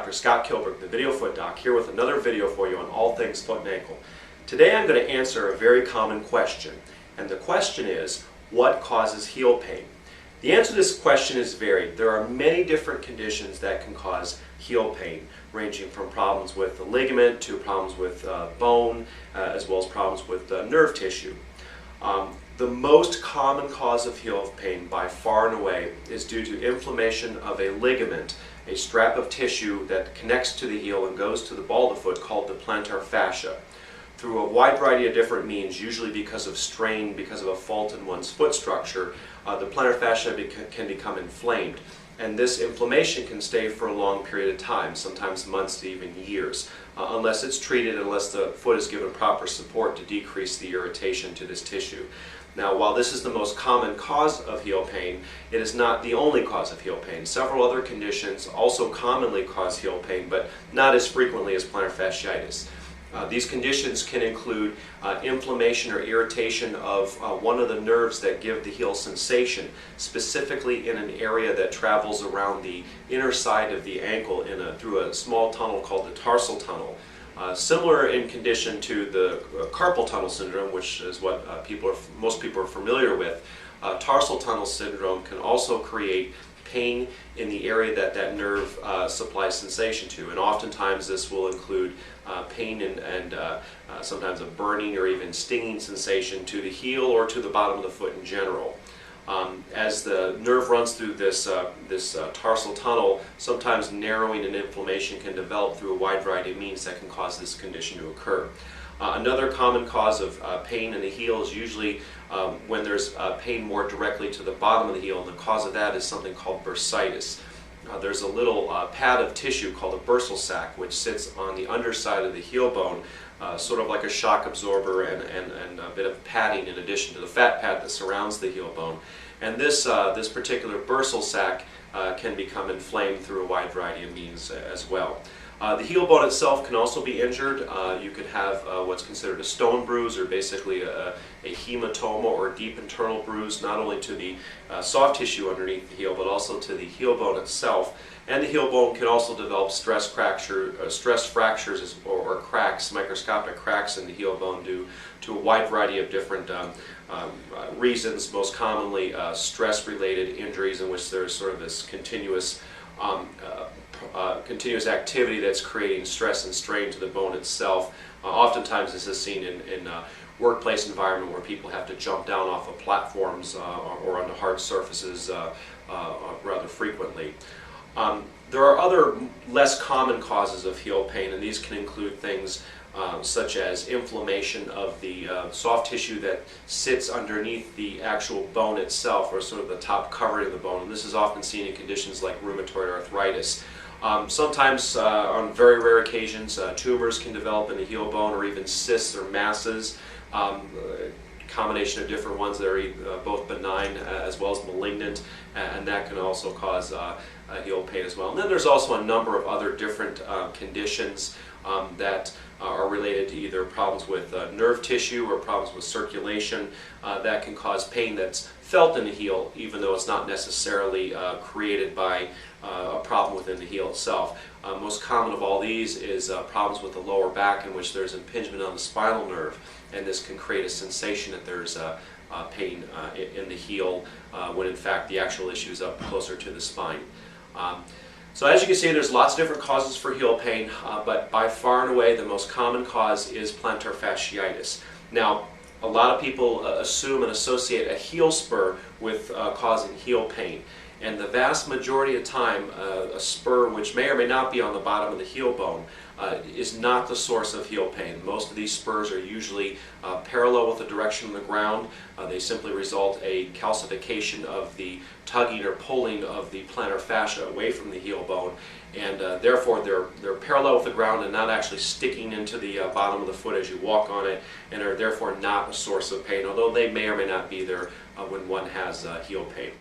Dr. Scott Kilberg, the Video Foot Doc, here with another video for you on all things foot and ankle. Today I'm going to answer a very common question, and the question is, what causes heel pain? The answer to this question is varied. There are many different conditions that can cause heel pain, ranging from problems with the ligament to problems with bone, as well as problems with nerve tissue. The most common cause of heel pain by far and away is due to inflammation of a ligament, a strap of tissue that connects to the heel and goes to the ball of the foot called the plantar fascia. Through a wide variety of different means, usually because of strain, because of a fault in one's foot structure, the plantar fascia can become inflamed. And this inflammation can stay for a long period of time, sometimes months to even years, unless it's treated, unless the foot is given proper support to decrease the irritation to this tissue. Now, while this is the most common cause of heel pain, it is not the only cause of heel pain. Several other conditions also commonly cause heel pain, but not as frequently as plantar fasciitis. These conditions can include inflammation or irritation of one of the nerves that give the heel sensation, specifically in an area that travels around the inner side of the ankle through a small tunnel called the tarsal tunnel. Similar in condition to the carpal tunnel syndrome, which is what most people are familiar with. Tarsal tunnel syndrome can also create pain in the area that nerve supplies sensation to, and oftentimes this will include pain and sometimes a burning or even stinging sensation to the heel or to the bottom of the foot in general. As the nerve runs through this tarsal tunnel, sometimes narrowing and inflammation can develop through a wide variety of means that can cause this condition to occur. Another common cause of pain in the heel is usually when there's pain more directly to the bottom of the heel, and the cause of that is something called bursitis. There's a little pad of tissue called a bursal sac which sits on the underside of the heel bone, sort of like a shock absorber and a bit of padding in addition to the fat pad that surrounds the heel bone. And this particular bursal sac can become inflamed through a wide variety of means as well. The heel bone itself can also be injured. You could have what's considered a stone bruise, or basically a hematoma or a deep internal bruise, not only to the soft tissue underneath the heel, but also to the heel bone itself. And the heel bone can also develop stress fractures or cracks, microscopic cracks in the heel bone due to a wide variety of different reasons, most commonly stress-related injuries in which there's sort of this continuous activity that's creating stress and strain to the bone itself. Oftentimes this is seen in a workplace environment where people have to jump down off of platforms or onto hard surfaces rather frequently. There are other less common causes of heel pain, and these can include things such as inflammation of the soft tissue that sits underneath the actual bone itself, or sort of the top covering of the bone. And this is often seen in conditions like rheumatoid arthritis. Sometimes, on very rare occasions, tumors can develop in the heel bone, or even cysts or masses. Combination of different ones that are both benign as well as malignant, and that can also cause heel pain as well. And then there's also a number of other different conditions that are related to either problems with nerve tissue or problems with circulation that can cause pain that's felt in the heel, even though it's not necessarily created by a problem within the heel itself. Most common of all these is problems with the lower back, in which there's impingement on the spinal nerve, and this can create a sensation that there's pain in the heel when in fact the actual issue is up closer to the spine. So as you can see, there's lots of different causes for heel pain, but by far and away the most common cause is plantar fasciitis. Now, a lot of people assume and associate a heel spur with causing heel pain. And the vast majority of time, a spur which may or may not be on the bottom of the heel bone is not the source of heel pain. Most of these spurs are usually parallel with the direction of the ground. They simply result a calcification of the tugging or pulling of the plantar fascia away from the heel bone, and therefore they're parallel with the ground and not actually sticking into the bottom of the foot as you walk on it, and are therefore not a source of pain, although they may or may not be there when one has heel pain.